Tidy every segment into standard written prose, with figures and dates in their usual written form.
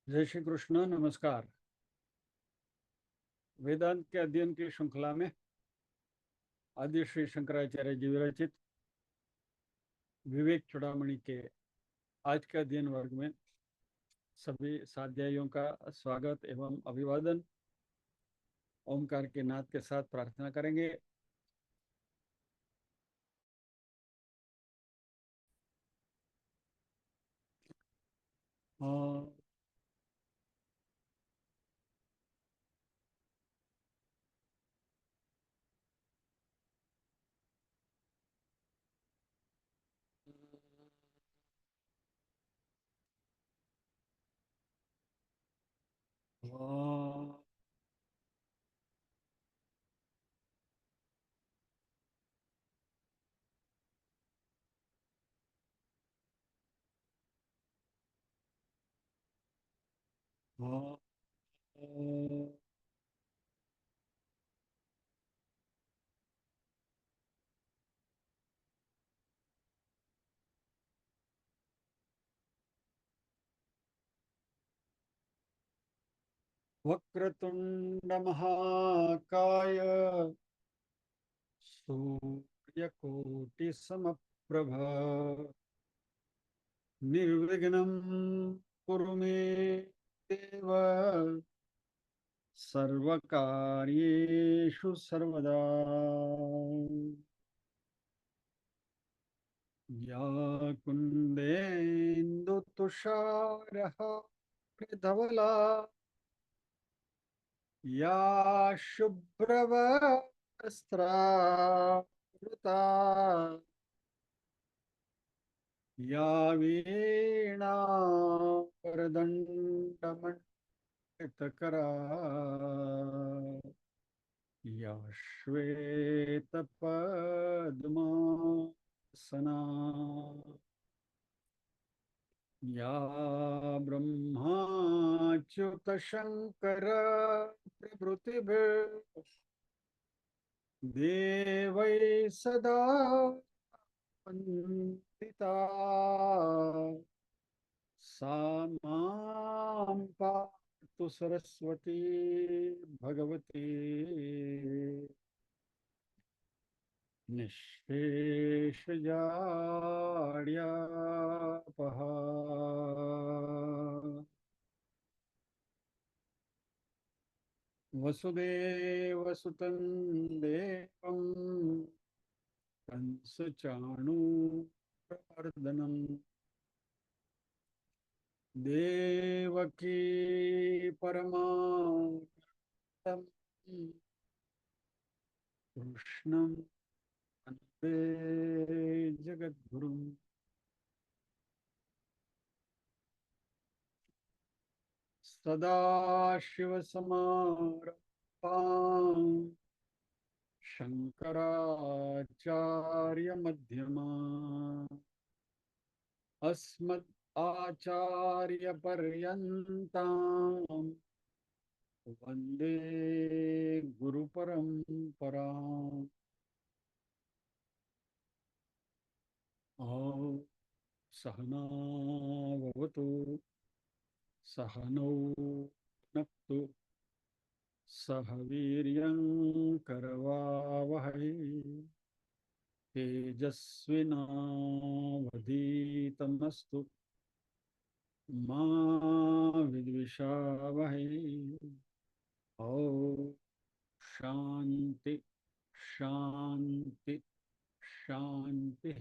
जय श्री कृष्ण। नमस्कार। वेदांत के अध्ययन की श्रृंखला में आदि श्री शंकराचार्य जी विरचित विवेक चूड़ामणि के आज के अध्ययन वर्ग में सभी साध्यायियों का स्वागत एवं अभिवादन। ओमकार के नाद के साथ प्रार्थना करेंगे। हाँ। हाँ। हाँ। वक्रतुंड महाकाय सूर्यकोटि समप्रभ निर्विघ्नं कुरु मे देव सर्वकार्येषु सर्वदा। या कुन्देन्दुतुषारहारधवला या शुभ्रवस्त्रावृता या वीणावरदण्डमण्डितकरा या श्वेतपद्मासना या ब्रह्माच्युतशङ्कर प्रभृतिभिः देवैः सदा वन्दिता सा मां पातु सरस्वती भगवती निःशेषजाड्यापहा। वसुदेवसुतं देवं कंसचाणूरमर्दनं देवकी परमानन्दं कृष्णं वन्दे जगद्गुरुम्। सदाशिवसमारम्भां शङ्कराचार्यमध्यमाम् अस्मद् आचार्यपर्यन्तां वन्दे गुरुपरम्पराम्। ॐ सहना भवतु सहनौ भुनक्तु सह वीर्यं करवावहै तेजस्विनावधीतमस्तु मा विद्विषावहै। ॐ शांति शांति शांति।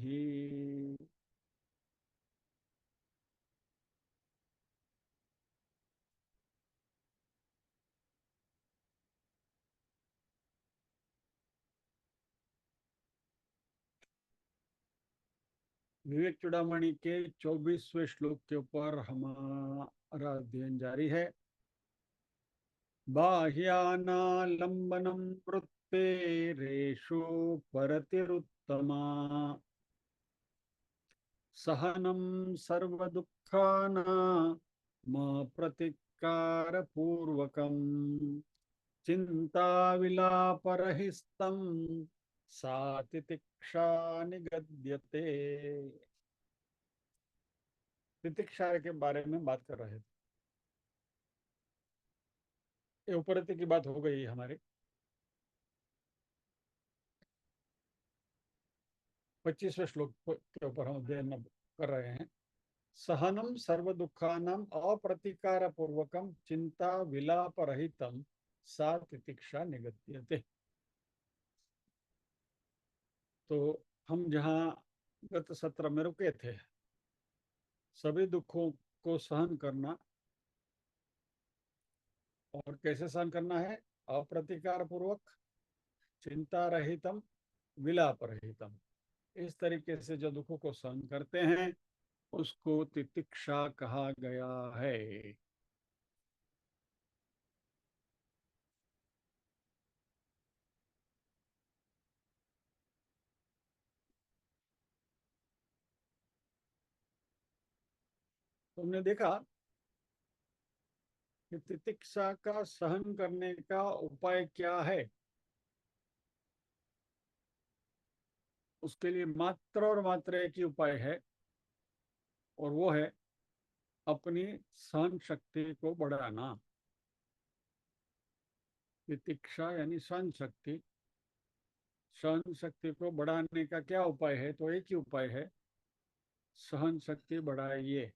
विवेक चूड़ामणि के 24वें श्लोक के ऊपर हमारा अध्ययन जारी है। बाह्यानालंबनम वृत्तेरेषु परतिरुत्तमा सहनम सर्वदुःखानां प्रतिकार पूर्वकम चिंता विलापरहिस्तं सा तितिक्षा निगद्यते। तितिक्षा के बारे में बात कर रहे थे। ये उपरति की बात हो गई हमारी। 25वें श्लोक के ऊपर हम अध्ययन कर रहे हैं। सहनम सर्व दुखानाम अप्रतिकार पूर्वकम चिंता विलाप रहितम सा तितिक्षा निगत्यते। तो हम जहाँ गत सत्र में रुके थे, सभी दुखों को सहन करना, और कैसे सहन करना है? अप्रतिकार पूर्वक, चिंता रहितम, विलाप रहितम। इस तरीके से जो दुखों को सहन करते हैं उसको तितिक्षा कहा गया है। तुमने देखा कि तितिक्षा का सहन करने का उपाय क्या है? उसके लिए मात्र और मात्र एक ही उपाय है, और वो है अपनी सहन शक्ति को बढ़ाना। तितिक्षा यानी सहन शक्ति। सहन शक्ति को बढ़ाने का क्या उपाय है? तो एक ही उपाय है, सहन शक्ति बढ़ाइए।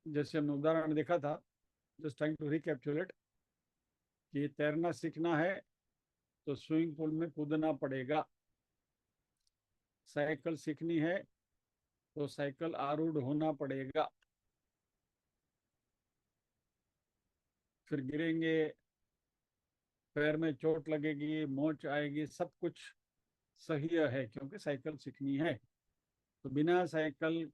जैसे हमने उदाहरण देखा था, जस्ट ट्राइंग टू रिकैप्चुलेट, कि तैरना सीखना है तो स्विमिंग पूल में कूदना पड़ेगा। साइकिल सीखनी है तो साइकिल आरूढ़ होना पड़ेगा। फिर गिरेंगे, पैर में चोट लगेगी, मोच आएगी, सब कुछ सही है क्योंकि साइकिल सीखनी है। तो बिना साइकिल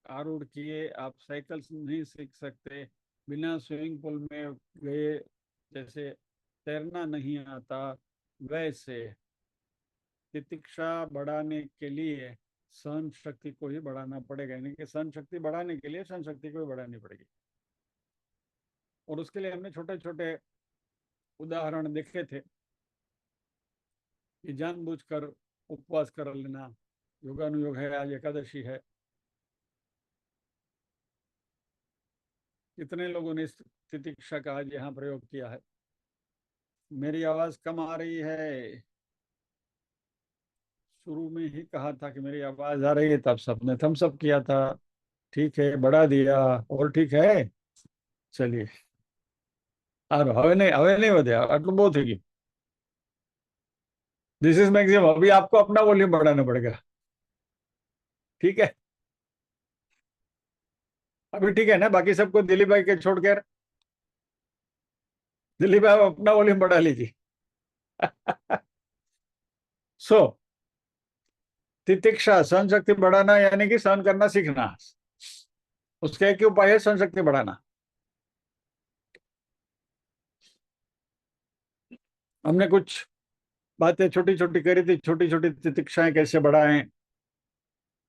आरूढ़ किए आप साइकिल नहीं सीख सकते। बिना स्विमिंग पूल में गए, जैसे तैरना नहीं आता, वैसे तितिक्षा बढ़ाने के लिए सहन शक्ति को ही बढ़ाना पड़ेगा। यानी कि सहन शक्ति बढ़ाने के लिए सहन शक्ति को ही बढ़ानी पड़ेगी। और उसके लिए हमने छोटे छोटे उदाहरण देखे थे कि जानबूझकर उपवास कर लेना, योगानुयोग है, आज एकादशी है। कितने लोगों ने इस तितिक्षा का आज यहाँ प्रयोग किया है? मेरी आवाज कम आ रही है? शुरू में ही कहा था कि मेरी आवाज आ रही है, तब सबने थम्स अप किया था। ठीक है, बढ़ा दिया। और ठीक है, चलिए। और हवे नहीं વધે, આટલું બહુ થઈ ગયું। This is maximum. अभी आपको अपना वॉल्यूम बढ़ाना पड़ेगा। ठीक है, अभी ठीक है ना? बाकी सबको दिलीप भाई के छोड़कर, दिलीप भाई आप अपना वॉल्यूम बढ़ा लीजिए। सो तितिक्षा सहन शक्ति बढ़ाना यानी कि सहन करना सीखना। उसका एक ही उपाय है, सहन शक्ति बढ़ाना। हमने कुछ बातें छोटी छोटी करी थी, छोटी छोटी तितिक्षाएं कैसे बढ़ाएं।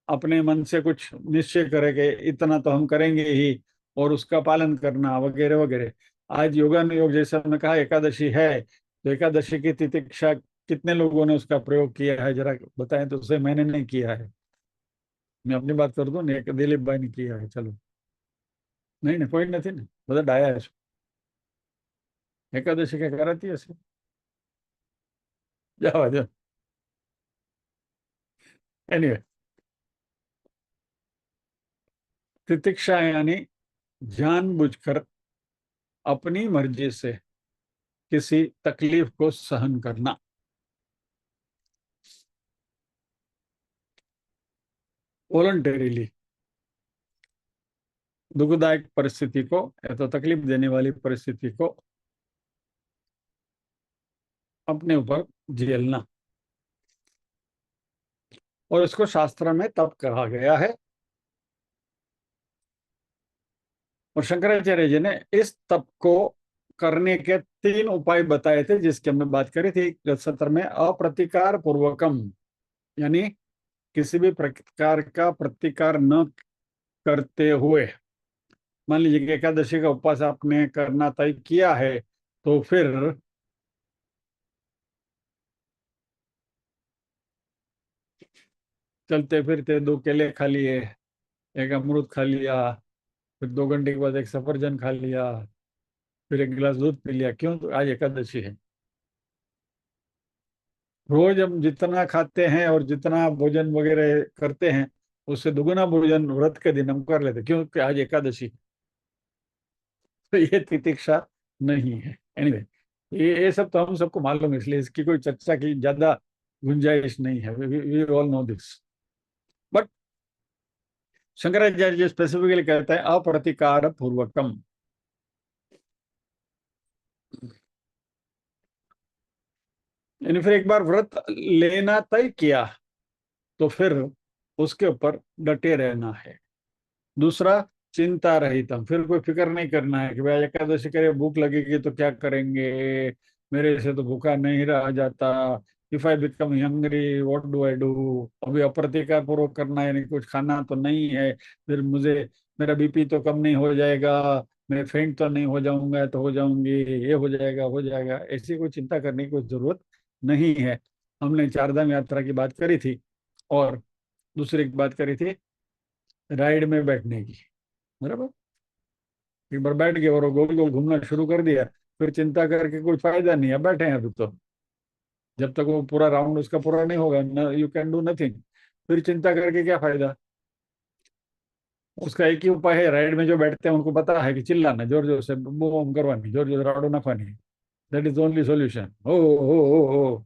अपने मन से कुछ निश्चय करेंगे, इतना तो हम करेंगे ही, और उसका पालन करना वगैरह वगैरह। आज योगानुयोग जैसे हमने कहा एकादशी है, तो एकादशी की तितिक्षा कितने लोगों ने उसका प्रयोग किया है जरा बताएं तो। उसे मैंने नहीं किया है, मैं अपनी बात कर दूं ना, दिलीप भाई ने किया है। चलो, नहीं नहीं, कोई नहीं ना, બધા ડાયા છે। એકાદશી કે કરાતી હશે? જવા દો। एनीवे, तितिक्षा यानी जानबूझकर अपनी मर्जी से किसी तकलीफ को सहन करना। वॉलंटरीली दुखदायक परिस्थिति को या तो तकलीफ देने वाली परिस्थिति को अपने ऊपर झेलना। और इसको शास्त्र में तप कहा गया है। और शंकराचार्य जी ने इस तप को करने के 3 उपाय बताए थे, जिसकी हमने बात करी थी गत सत्र में। अप्रतिकार पूर्वकम यानी किसी भी प्रकार का प्रतिकार न करते हुए। मान लीजिए कि एकादशी का उपवास आपने करना तय किया है, तो फिर चलते फिरते 2 केले खा लिए, एक अमरूद खा लिया, फिर 2 घंटे के बाद एक सफरजन खा लिया, फिर एक गिलास दूध पी लिया। क्यों? तो आज एकादशी है। रोज हम जितना खाते हैं और जितना भोजन वगैरह करते हैं, उससे दुगुना भोजन व्रत के दिन हम कर लेते हैं, क्योंकि आज एकादशी। तो ये तितिक्षा नहीं है। एनीवे, ये सब तो हम सबको मालूम है, इसलिए इसकी कोई चर्चा की ज्यादा गुंजाइश नहीं है। We all know this. But Shankaracharya specifically कहता है अप्रतिकार पूर्वकम। यानी फिर एक बार व्रत लेना तय किया तो फिर उसके ऊपर डटे रहना है। दूसरा, चिंता रहितम। फिर कोई फिक्र नहीं करना है कि भाई एकादशी करे, भूख लगेगी तो क्या करेंगे, मेरे से तो भूखा नहीं रहा जाता, if I become hungry what do I do. अभी अप्रतिकार पूर्वक करना है, यानी कुछ खाना तो नहीं है, फिर मुझे मेरा बीपी तो कम नहीं हो जाएगा, मैं फेंट तो नहीं हो जाऊंगा, तो हो जाऊंगी, ये हो जाएगा, हो जाएगा। ऐसी कोई चिंता करने की कोई जरूरत नहीं है। हमने चारधाम यात्रा की बात करी थी, और दूसरी एक बात करी थी राइड में बैठने की। बराबर, एक बार बैठ गए और गोल गोल घूमना शुरू कर दिया, फिर चिंता करके कोई फायदा नहीं है। बैठे हैं अभी तो, जब तक वो पूरा राउंड उसका पूरा नहीं होगा, यू कैन डू नथिंग। फिर चिंता करके क्या फायदा। उसका एक ही उपाय है, राइड में जो बैठते हैं उनको पता है कि चिल्लाना, जोर जोर से बूम करवानी, जोर जोर राउंड नफानी। That is only solution. हो।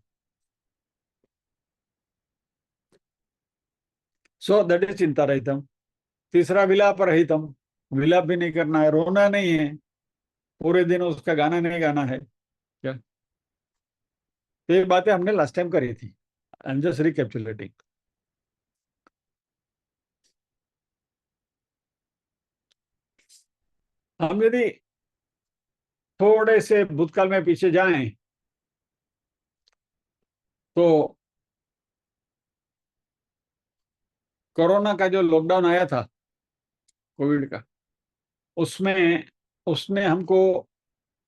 सो दैट इज चिंता रहितम। तीसरा, विलाप रहितम। विलाप भी नहीं करना है, रोना नहीं है, पूरे दिन उसका गाना नहीं गाना है। क्या? तो ये बातें हमने लास्ट टाइम करी थी। I am just recapitulating. हम यदि थोड़े से भूतकाल में पीछे जाएं तो कोरोना का जो लॉकडाउन आया था, कोविड का, उसमें उसने हमको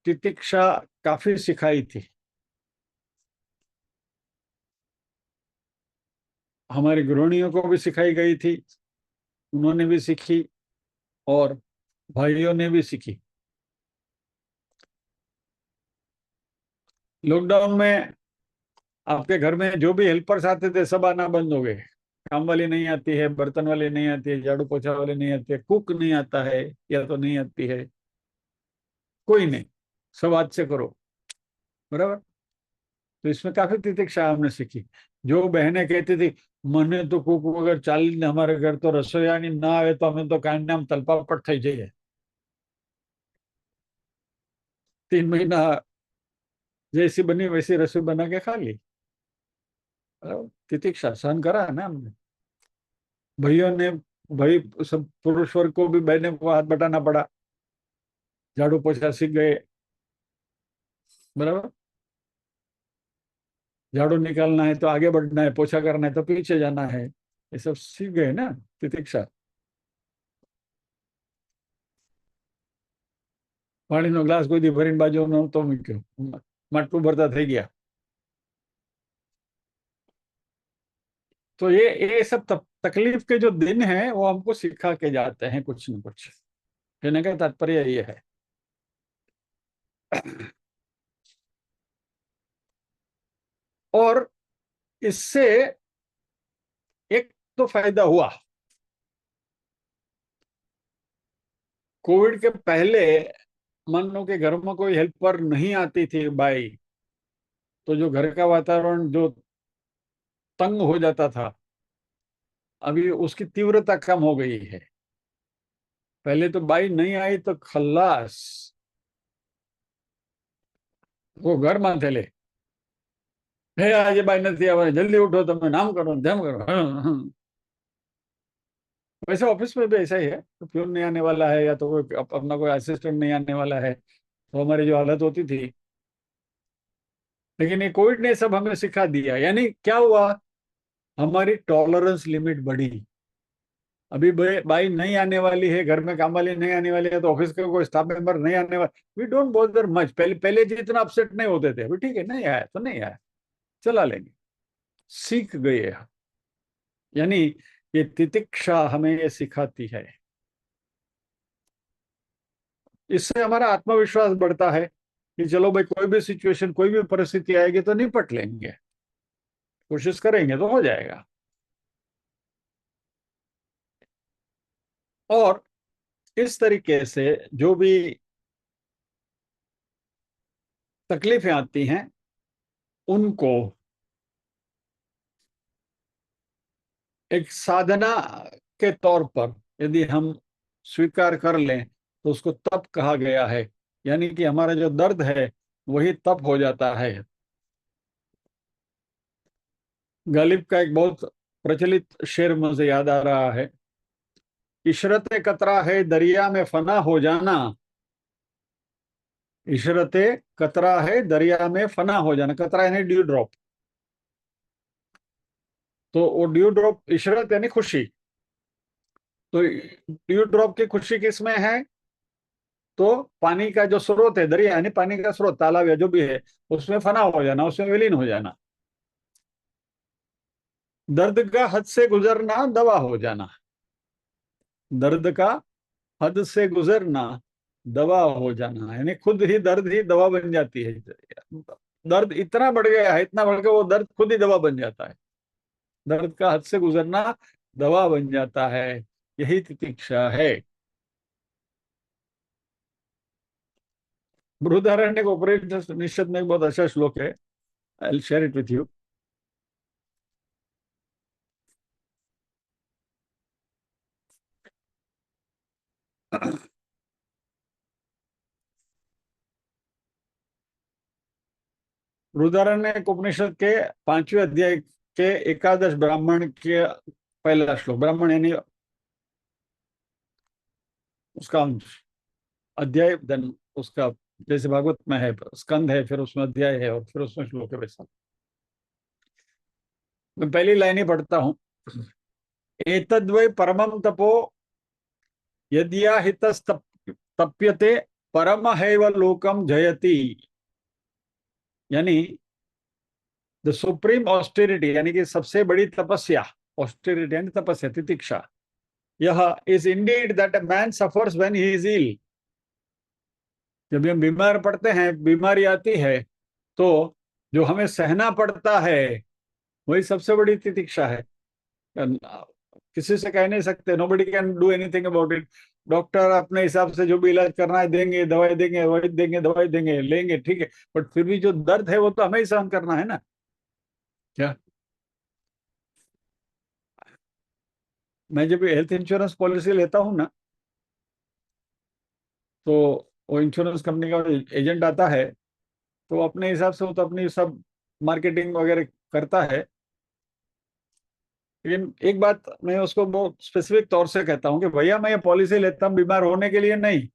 तितिक्षा काफी सिखाई थी। हमारी गृहिणियों को भी सिखाई गई थी, उन्होंने भी सीखी, और भाइयों ने भी सीखी। लॉकडाउन में आपके घर में जो भी हेल्पर्स आते थे सब आना बंद हो गए। काम वाली नहीं आती है, बर्तन वाली नहीं आती है, झाड़ू पोछा वाली नहीं आती है, कुक नहीं आता है या तो नहीं आती है, कोई नहीं, सब हाथ से करो। बराबर। तो इसमें काफी तितिक्षा हमने सीखी। जो बहनें कहती थी, મને તો કોક વગર ચાલીને हमारे घर तो रसोईयानी ना आवे तो અમે तो કાંઈ નામ તલપાપડ થઈ જઈએ। 3 महीना जैसी बनी वैसी रसोई बना के खा ली। तितिक्षा सहन करा है ना हमने। भाइयों ने, भाई सब पुरुष वर्ग को भी बहनों को हाथ बटाना पड़ा, झाड़ू पोछा सीख गए। बराबर। झाड़ू निकालना है तो आगे बढ़ना है, पोछा करना है तो पीछे जाना है, ये सब सीख गए ना, तितिक्षा। પાણીનો ગ્લાસ કોઈ દી ભરીને બાજુ નહોતો મૂક્યો, માટલું ભરતા થઈ ગયા। तो ये सब तकलीफ के जो दिन हैं वो हमको सिखा के जाते हैं कुछ न कुछ। कहने का तात्पर्य ये है। और इससे एक तो फायदा हुआ, कोविड के पहले मान लो कि घर में कोई हेल्पर नहीं आती थी बाई, तो जो घर का वातावरण जो तंग हो जाता था, अभी उसकी तीव्रता कम हो गई है। पहले तो बाई नहीं आई तो खल्लास, वो घर माथे ले, हे आज बाई नहीं आवा, जल्दी उठो, તમે નામ કરો તેમ કરો। वैसे ऑफिस में भी ऐसा ही है, तो प्यून नहीं आने वाला है या तो कोई अपना कोई असिस्टेंट नहीं आने वाला है, तो हमारी जो हालत होती थी। लेकिन ये कोविड ने सब हमें सिखा दिया। यानी क्या हुआ, हमारी टॉलरेंस लिमिट बढ़ी। अभी बाई नहीं आने वाली है, घर में काम वाली नहीं आने वाली है, तो ऑफिस का कोई स्टाफ मेंबर नहीं आने वाला, वी डोंट बॉदर मच। पहले पहले जितना अपसेट नहीं होते थे, अभी ठीक है नहीं आया तो नहीं आया, चला लेंगे। सीख गए। यानी ये तितिक्षा हमें ये सिखाती है। इससे हमारा आत्मविश्वास बढ़ता है कि चलो भाई, कोई भी सिचुएशन, कोई भी परिस्थिति आएगी तो निपट लेंगे, कोशिश करेंगे तो हो जाएगा। और इस तरीके से जो भी तकलीफें आती हैं उनको एक साधना के तौर पर यदि हम स्वीकार कर लें तो उसको तप कहा गया है। यानी कि हमारा जो दर्द है वही तप हो जाता है। गालिब का एक बहुत प्रचलित शेर मुझे याद आ रहा है, इशरत कतरा है दरिया में फना हो जाना। इशरत कतरा है दरिया में फना हो जाना, कतरा यानी ड्यू ड्रॉप। तो वो ड्यू ड्रॉप, इशरत यानी खुशी, तो ड्यू ड्रॉप की खुशी किसमें है? तो पानी का जो स्रोत है, दरिया यानी पानी का स्रोत, तालाब या जो भी है, उसमें फना हो जाना, उसमें विलीन हो जाना। दर्द का हद से गुजरना दवा हो जाना, दर्द का हद से गुजरना दवा हो जाना, यानी खुद ही दर्द ही दवा बन जाती है। दर्द इतना बढ़ गया है, इतना बढ़ गया, वो दर्द खुद ही दवा बन जाता है। दर्द का हद से गुजरना दवा बन जाता है, यही तितिक्षा है। बृहदारण्यक उपनिषद में एक बहुत अच्छा श्लोक है, I will share it with you. Brihadaranyaka Upanishad के 5वें अध्याय के एकादश ब्राह्मण के पहला श्लोक, ब्राह्मण यानी उसका अंश, अध्याय धन उसका, जैसे भागवत में है स्कंद है, फिर उसमें अध्याय है, और फिर उसमें श्लोक है, वैसा। मैं पहली लाइन ही पढ़ता हूँ। एतद्वै परमं तपो यद्या हितस्तप्यते परमहैव लोकम जयति। यानी द सुप्रीम ऑस्टेरिटी, यानी कि सबसे बड़ी तपस्या, ऑस्टेरिटी यानी तपस्या, तितिक्षा, यह is indeed that a man suffers when he is ill. जब हम बीमार पड़ते हैं, बीमारी आती है, तो जो हमें सहना पड़ता है वही सबसे बड़ी तितिक्षा है। किसी से कह नहीं सकते, nobody can do anything about it. Doctor अपने हिसाब से जो भी इलाज करना है देंगे, दवाई देंगे, दवाई देंगे, दवाई देंगे, लेंगे, ठीक है, बट फिर भी जो दर्द है वो तो हमें ही सहन करना है ना। क्या, मैं जब हेल्थ इंश्योरेंस पॉलिसी लेता हूँ ना, तो वो इंश्योरेंस कंपनी का एजेंट आता है, तो अपने हिसाब से वो तो अपनी सब मार्केटिंग वगैरह करता है। लेकिन एक बात मैं उसको बहुत स्पेसिफिक तौर से कहता हूँ कि भैया, मैं ये पॉलिसी लेता हूँ बीमार होने के लिए नहीं।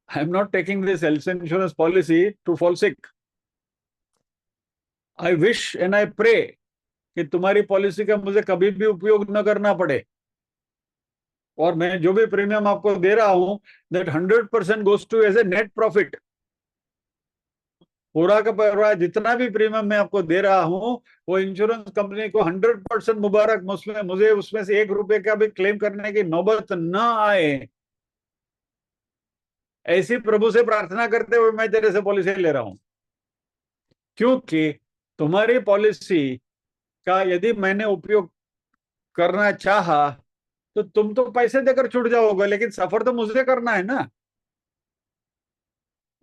I am not taking this health insurance policy to fall sick. I wish and I pray कि तुम्हारी पॉलिसी का मुझे कभी भी उपयोग न करना पड़े, और मैं जो भी प्रीमियम आपको दे रहा हूं, that 100% goes to as a net profit. पूरा का पूरा जितना भी प्रीमियम मैं आपको दे रहा हूं, वो इंश्योरेंस कंपनी को 100% मुबारक, मुझे उसमें से 1 रुपए का भी क्लेम करने की नौबत न आए, ऐसी प्रभु से प्रार्थना करते हुए मैं तेरे से पॉलिसी ले रहा हूं। क्योंकि तुम्हारी पॉलिसी का यदि मैंने उपयोग करना चाहा, तो तुम तो पैसे देकर छूट जाओगे, लेकिन सफर तो मुझे करना है ना।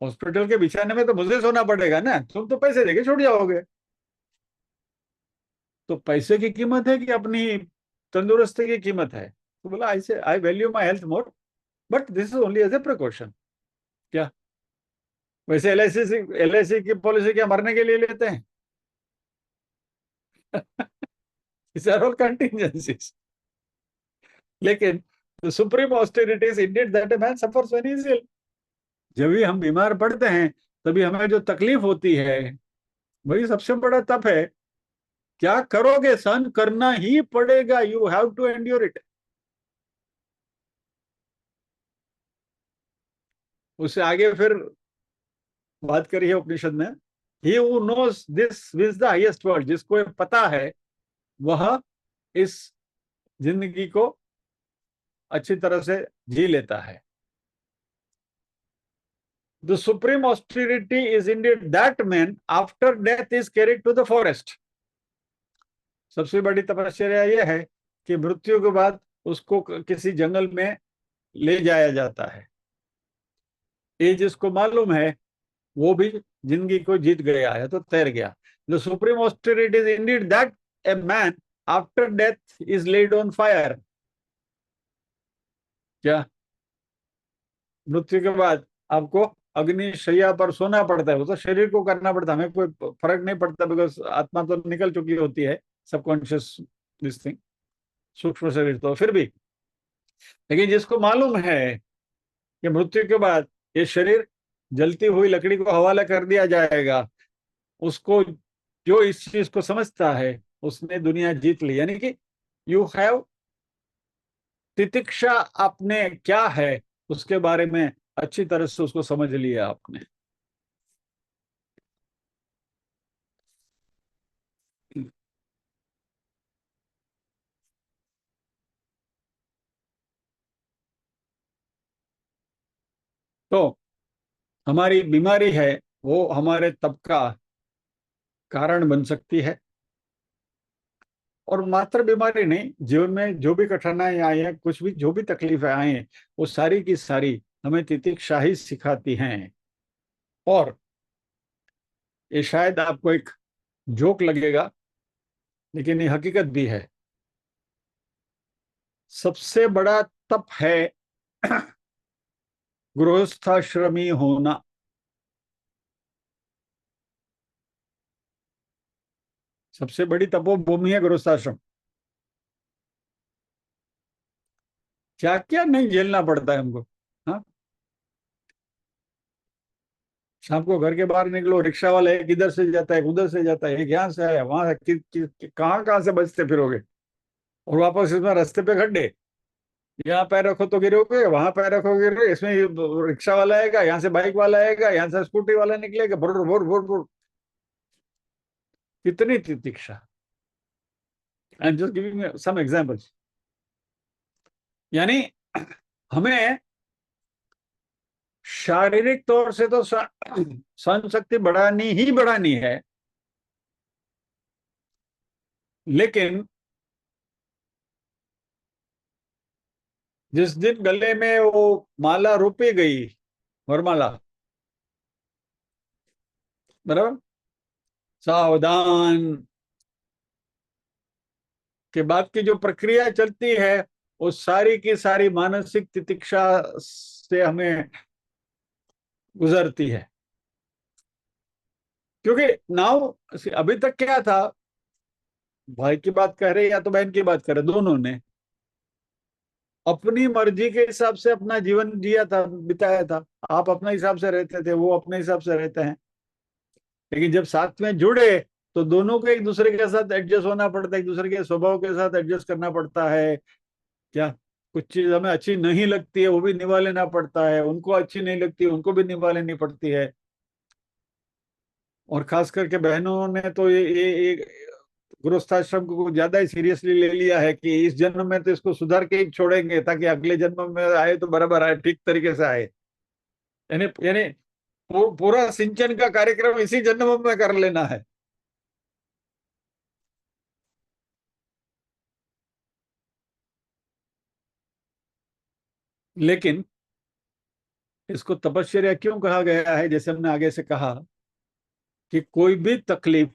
हॉस्पिटल के बिछाने में तो मुझे सोना पड़ेगा ना, तुम तो पैसे देके छूट जाओगे। तो पैसे की कीमत है कि अपनी तंदुरुस्ती की कीमत है? तो बोला, I say I value my health more, but this is only as a precaution. क्या, वैसे एल आई सी की पॉलिसी क्या मरने के लिए लेते हैं? These are all contingencies. लेकिन supreme austerity is indeed that a man suffers when he is ill. जब भी हम बीमार पड़ते हैं, तभी हमें जो तकलीफ होती है वही सबसे बड़ा तप है। क्या करोगे, सहन करना ही पड़ेगा, you have to endure it. उससे आगे फिर बात करी है उपनिषद में, he who knows this is the highest word, जिसको ये पता है वह इस जिंदगी को अच्छी तरह से जी लेता है। The supreme austerity is indeed that man after death is carried to the forest. सबसे बड़ी तपस्या यह है कि मृत्यु के बाद उसको किसी जंगल में ले जाया जाता है। ये जिसको मालूम है वो भी जिंदगी को जीत गया है, तो तैर गया। The supreme austerity is indeed that a man after death is laid on fire. क्या मृत्यु के बाद आपको अग्निशैया पर सोना पड़ता है? वो तो शरीर को करना पड़ता है, हमें कोई फर्क नहीं पड़ता, बिकॉज आत्मा तो निकल चुकी होती है, सबकॉन्शियस दिस थिंग, सूक्ष्म शरीर तो फिर भी। लेकिन जिसको मालूम है कि मृत्यु के बाद ये शरीर जलती हुई लकड़ी को हवाला कर दिया जाएगा, उसको, जो इस चीज को समझता है उसने दुनिया जीत ली। यानी कि यू हैव तितिक्षा, आपने क्या है उसके बारे में अच्छी तरह से उसको समझ लिया आपने। तो हमारी बीमारी है वो हमारे तप का कारण बन सकती है। और मात्र बीमारी नहीं, जीवन में जो भी कठिनाई आई है, कुछ भी जो भी तकलीफें आई हैं, वो सारी की सारी हमें तितिक्षा ही सिखाती हैं। और ये शायद आपको एक जोक लगेगा, लेकिन ये हकीकत भी है। सबसे बड़ा तप है गृहस्थाश्रमी होना। सबसे बड़ी तपोभूमि है गृहस्थाश्रम। क्या क्या नहीं झेलना पड़ता है हमको। हाँ, शाम को घर के बाहर निकलो, रिक्शा वाला एक इधर से जाता है, उधर से जाता है, एक यहाँ से आया, वहां से कहाँ कहाँ से बचते फिरोगे। और वापस इसमें रास्ते पे खड्डे, यहाँ पैर रखो तो गिरोगे, वहां पैर रखो गिरोगे, इसमें रिक्शा वाला आएगा, यहाँ से बाइक वाला आएगा, यहाँ से स्कूटी वाला निकलेगा, भुर भुर भुर भुर। कितनी तितिक्षा। I am just giving some examples. यानी हमें शारीरिक तौर से तो सहन शक्ति बढ़ानी ही बढ़ानी है, लेकिन जिस दिन गले में वो माला रोपी गई, वरमाला, बराबर, सावधान के बाद की जो प्रक्रिया चलती है, वो सारी की सारी मानसिक तितिक्षा से हमें गुजरती है। क्योंकि नाउ, अभी तक क्या था, भाई की बात कर रहे या तो बहन की बात कर रहे, दोनों ने अपनी मर्जी के हिसाब से अपना जीवन जिया था, बिताया था। आप अपने हिसाब से रहते थे, वो अपने हिसाब से रहते हैं। लेकिन जब साथ में जुड़े तो दोनों को एक दूसरे के साथ एडजस्ट होना पड़ता है, एक दूसरे के स्वभाव के साथ एडजस्ट करना पड़ता है। क्या कुछ चीज हमें अच्छी नहीं लगती है, वो भी निभा लेना पड़ता है, उनको अच्छी नहीं लगती उनको भी निभा लेनी पड़ती है। और खास करके बहनों ने तो ये गृहस्थाश्रम को ज्यादा ही सीरियसली ले लिया है कि इस जन्म में तो इसको सुधार के ही छोड़ेंगे, ताकि अगले जन्म में आए तो बराबर आए, ठीक तरीके से आए। यानी यानी पूरा सिंचन का कार्यक्रम इसी जन्म में कर लेना है। लेकिन इसको तपश्चर्या क्यों कहा गया है? जैसे हमने आगे से कहा कि कोई भी तकलीफ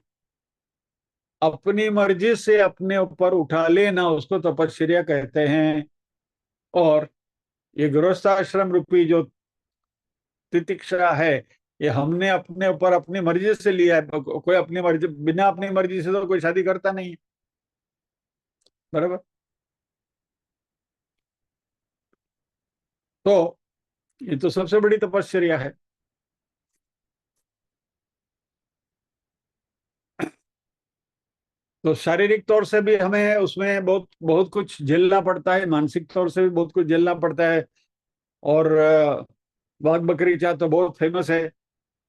अपनी मर्जी से अपने ऊपर उठा लेना, उसको तपश्चर्या कहते हैं। और ये गृहस्थाश्रम रूपी जो तितिक्षा है, ये हमने अपने ऊपर अपनी मर्जी से लिया है। कोई अपनी मर्जी, बिना अपनी मर्जी से तो कोई शादी करता नहीं है, बराबर। तो ये तो सबसे बड़ी तपश्चर्या है। तो शारीरिक तौर से भी हमें उसमें बहुत बहुत कुछ झेलना पड़ता है, मानसिक तौर से भी बहुत कुछ झेलना पड़ता है। और बाघ बकरी चाय तो बहुत फेमस है,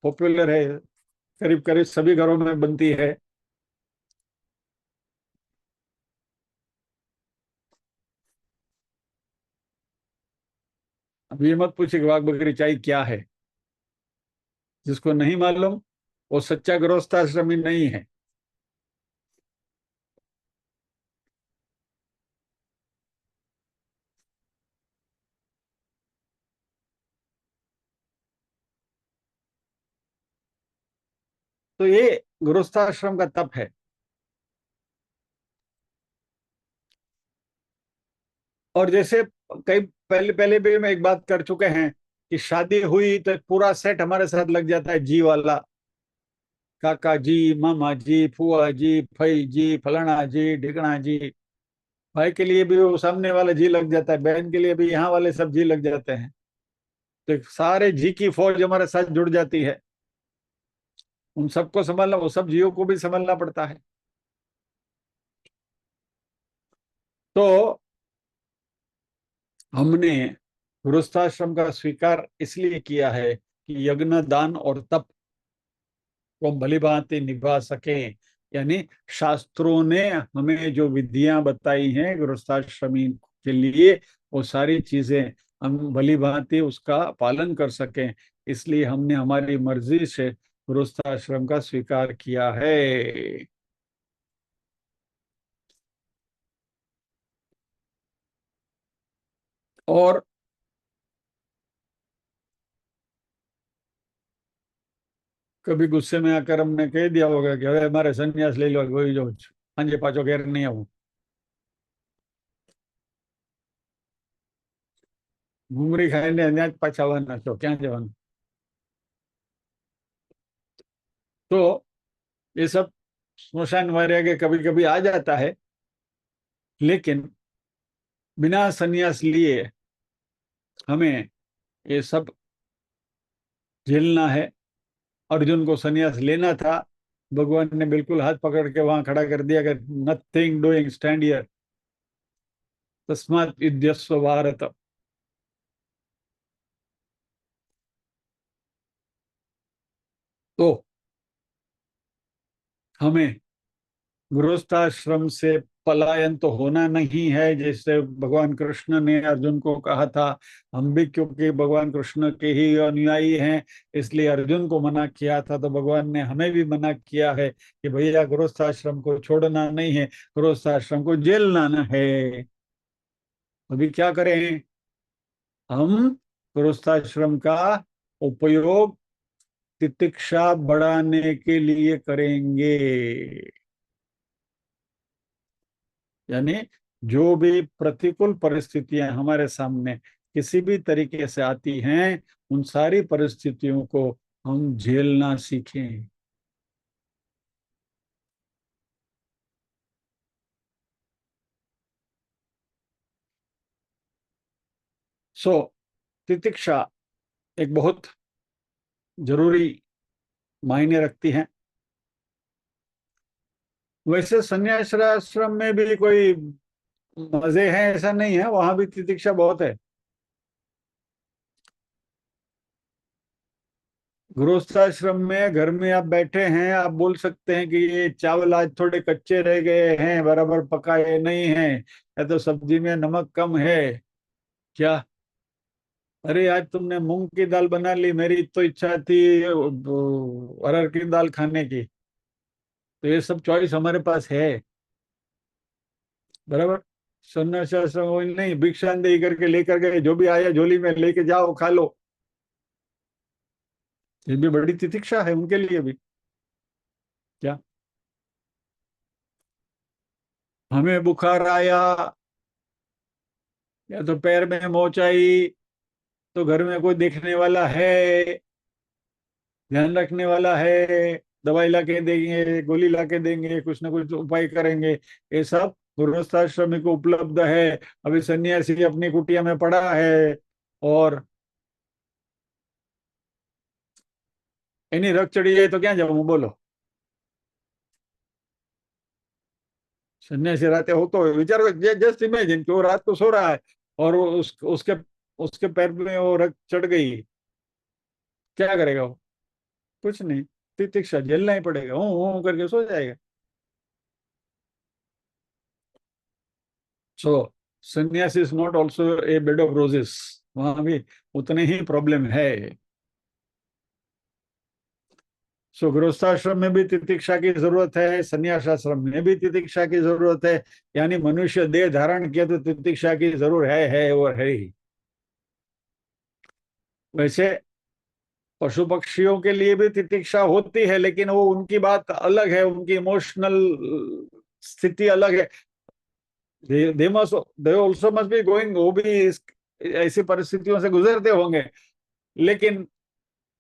पॉपुलर है, करीब करीब सभी घरों में बनती है। अब ये मत पूछिए कि बाघ बकरी चाय क्या है। जिसको नहीं मालूम वो सच्चा गृहस्थाश्रमी नहीं है। तो ये गृहस्थाश्रम का तप है। और जैसे कई पहले पहले भी मैं एक बात कर चुके हैं कि शादी हुई तो पूरा सेट हमारे साथ लग जाता है, जी वाला। काका जी, मामा जी, फुआ जी, फई जी, फलाना जी, ढिकना जी। भाई के लिए भी वो सामने वाला जी लग जाता है, बहन के लिए भी यहाँ वाले सब जी लग जाते हैं। तो एक सारे जी की फौज हमारे साथ जुड़ जाती है। उन सबको संभालना, वो सब जियो को भी संभालना पड़ता है। तो हमने गृहस्थाश्रम का स्वीकार इसलिए किया है कि यज्ञ, दान और तप को हम भली भांति निभा सकें। यानी शास्त्रों ने हमें जो विधियां बताई हैं गृहस्थाश्रमी के लिए, वो सारी चीजें हम भली भांति उसका पालन कर सकें। इसलिए हमने हमारी मर्जी से गृहस्थाश्रम का स्वीकार किया है। और कभी गुस्से में आकर हमने कह दिया होगा कि अरे हमारे संन्यास ले लो, वही जो पंजे पाचो घेर नहीं आऊं, घूंगरी खाઈને ત્યાં જ પાછા આવવાના છો, ક્યાં જવાનું? तो ये सब स्मशान वैराग्य कभी कभी आ जाता है, लेकिन बिना संन्यास लिए हमें ये सब झेलना है। अर्जुन को संन्यास लेना था, भगवान ने बिल्कुल हाथ पकड़ के वहां खड़ा कर दिया कि नथिंग डूइंग, स्टैंड हियर, तस्मात् युध्यस्व भारत। तो हमें गृहस्थाश्रम से पलायन तो होना नहीं है, जैसे भगवान कृष्ण ने अर्जुन को कहा था। हम भी क्योंकि भगवान कृष्ण के ही अनुयायी हैं, इसलिए अर्जुन को मना किया था, तो भगवान ने हमें भी मना किया है कि भैया गृहस्थाश्रम को छोड़ना नहीं है, गृहस्थाश्रम को झेलना न है। अभी क्या करें हम? गृहस्थाश्रम का उपयोग तितिक्षा बढ़ाने के लिए करेंगे। यानी जो भी प्रतिकूल परिस्थितियां हमारे सामने किसी भी तरीके से आती हैं, उन सारी परिस्थितियों को हम झेलना सीखें। सो तितिक्षा एक बहुत जरूरी मायने रखती है। वैसे संन्यास आश्रम में भी कोई मजे हैं ऐसा नहीं है, वहां भी तितिक्षा बहुत है। गृहस्थाश्रम में घर में आप बैठे हैं, आप बोल सकते हैं कि ये चावल आज थोड़े कच्चे रह गए हैं, बराबर पकाए नहीं हैं, या तो सब्जी में नमक कम है। क्या? अरे आज तुमने मूंग की दाल बना ली, मेरी तो इच्छा थी अरहर की दाल खाने की। तो ये सब चॉइस हमारे पास है, बराबर। सन्यासाश्रम वो नहीं भिक्षांदेही करके लेकर गए, जो भी आया झोली में लेके जाओ खा लो। ये भी बड़ी तितिक्षा है उनके लिए भी। क्या? हमें बुखार आया या तो पैर में मोच आई, तो घर में कोई देखने वाला है, ध्यान रखने वाला है, दवाई ला के देंगे, गोली ला के देंगे, कुछ ना कुछ उपाय करेंगे। ये सब गृहस्थाश्रमी को उपलब्ध है। अभी सन्यासी अपनी कुटिया में पड़ा है और इन्हीं रग चढ़ी है, तो क्या जाऊं बोलो? सन्यासी रातें हो तो विचार जस्ट इमेजिन कि वो रात को सो रहा है और उसके उसके पैर में वो रग चढ़ गई, क्या करेगा वो? कुछ नहीं, तितिक्षा झेलना ही पड़ेगा, हूं करके सो जाएगा। सो संन्यास is not also a bed of roses, वहां भी उतने ही प्रॉब्लम है। सो गृहस्थाश्रम में भी तितिक्षा की जरूरत है, संन्यासाश्रम में भी तितिक्षा की जरूरत है। यानी मनुष्य देह धारण किया तो तितिक्षा की जरूर है और है ही। वैसे पशु पक्षियों के लिए भी तितिक्षा होती है, लेकिन वो उनकी बात अलग है, उनकी इमोशनल स्थिति अलग है। They also must be going, वो भी ऐसी परिस्थितियों से गुजरते होंगे। लेकिन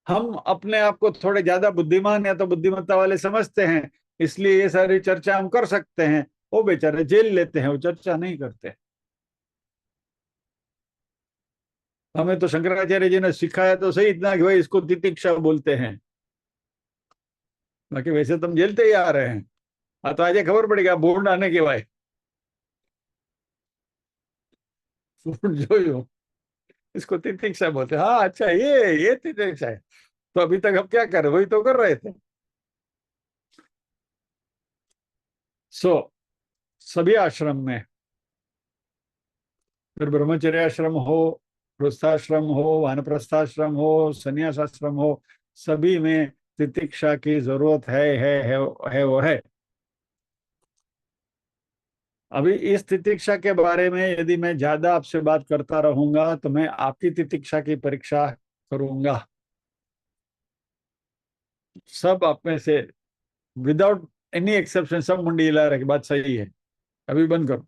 हम अपने आप को थोड़े ज्यादा बुद्धिमान या तो बुद्धिमत्ता वाले समझते हैं, इसलिए ये सारी चर्चा हम कर सकते हैं। वो बेचारे जेल लेते हैं, वो चर्चा नहीं करते। हमें तो शंकराचार्य जी ने सिखाया तो सही इतना कि भाई इसको तितिक्षा बोलते हैं। बाकी वैसे तुम जेलते ही आ रहे हैं। हाँ, तो आज खबर पड़ेगा बूढ़ आने के भाई। जो हो, इसको तितिक्षा बोलते हैं। हाँ अच्छा, ये तितिक्षा है। तो अभी तक हम क्या कर रहे, वही तो कर रहे थे। सो सभी आश्रम में, फिर ब्रह्मचर्य आश्रम हो, गृहस्थाश्रम हो, वानप्रस्थाश्रम हो, संन्यासाश्रम हो, सभी में तितिक्षा की जरूरत है वो है। अभी इस तितिक्षा के बारे में यदि मैं ज्यादा आपसे बात करता रहूंगा तो मैं आपकी तितिक्षा की परीक्षा करूंगा। सब आप में से विदाउट एनी एक्सेप्शन सब मुंडी हिला रहे कि बात सही है। अभी बंद करो।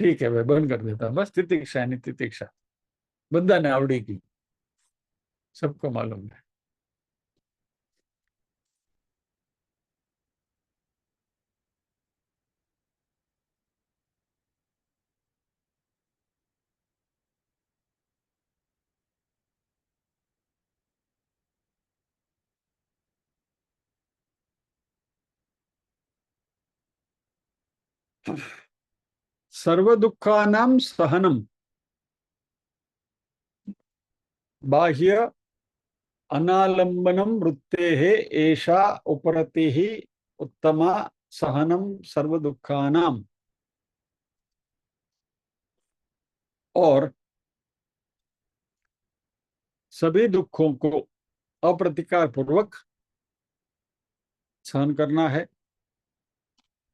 ठीक है भाई, बंद कर देता हूं। बस तितिक्षा यानी तितिक्षा, बंदा ने आवड़ी की, सबको मालूम है। सर्व दुखानां सहनम, बाह्य अनालंबनम वृत्ते है, ऐशा उपरति ही उत्तमा सहनम सर्व दुखानाम। और सभी दुखों को अप्रतिकार पूर्वक सहन करना है।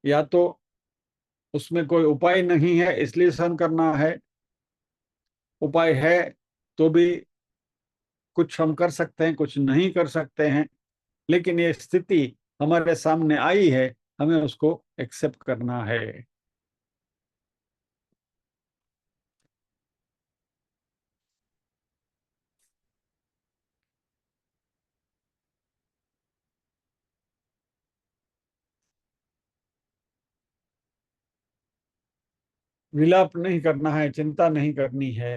या तो उसमें कोई उपाय नहीं है इसलिए सहन करना है, उपाय है तो भी कुछ हम कर सकते हैं, कुछ नहीं कर सकते हैं। लेकिन ये स्थिति हमारे सामने आई है, हमें उसको एक्सेप्ट करना है। विलाप नहीं करना है, चिंता नहीं करनी है।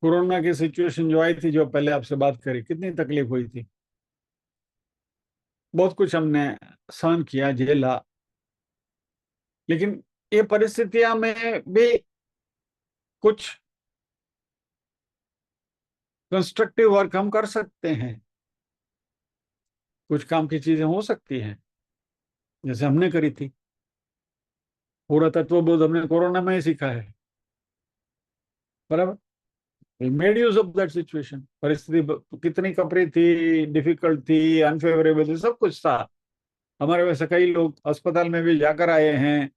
कोरोना की सिचुएशन जो आई थी, जो पहले आपसे बात करी, कितनी तकलीफ हुई थी। बहुत कुछ हमने सहन किया, झेला। लेकिन ये परिस्थितियां में भी कुछ कंस्ट्रक्टिव वर्क हम कर सकते हैं, कुछ काम की चीजें हो सकती हैं, जैसे हमने करी थी। पूरा तत्वबोध हमने कोरोना में ही सीखा है, बराबर। We made use of that situation. परिस्थिति कितनी कपरी थी, डिफिकल्ट थी, अनफेवरेबल थी, सब कुछ था। हमारे वैसे कई लोग अस्पताल में भी जाकर आए हैं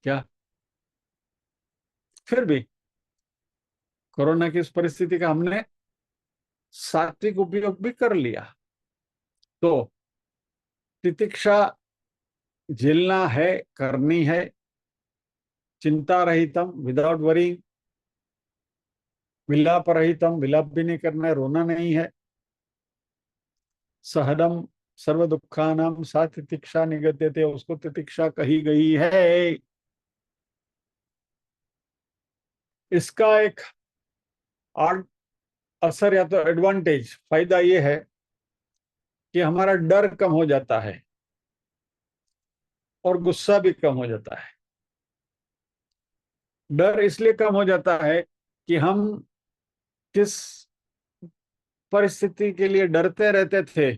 क्या। फिर भी कोरोना की इस परिस्थिति का हमने सात्विक उपयोग भी कर लिया। तो तितिक्षा झेलना है, करनी है। चिंता रहितम, विदाउट वरिंग। विलाप रहितम, विलाप भी नहीं करना है, रोना नहीं है। सहदम सर्व दुखानाम सा तितिक्षा निगद्यते, उसको तितिक्षा कही गई है। इसका एक आड असर या तो एडवांटेज, फायदा ये है कि हमारा डर कम हो जाता है और गुस्सा भी कम हो जाता है। डर इसलिए कम हो जाता है कि हम किस परिस्थिति के लिए डरते रहते थे,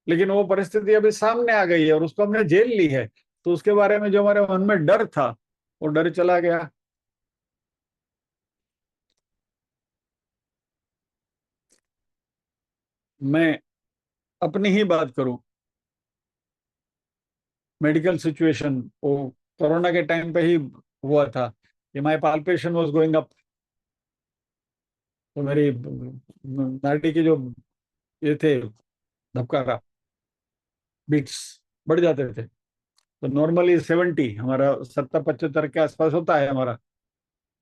लेकिन वो परिस्थिति अभी सामने आ गई है और उसको हमने झेल ली है, तो उसके बारे में जो हमारे मन में डर था वो डर चला गया। मैं अपनी ही बात करूं, मेडिकल सिचुएशन वो कोरोना के टाइम पे ही हुआ था कि my palpation was going up. तो मेरी नाड़ी के जो ये थे धबकारा बीट्स बढ़ जाते थे। तो नॉर्मली 70, हमारा 70-75 के आसपास होता है हमारा।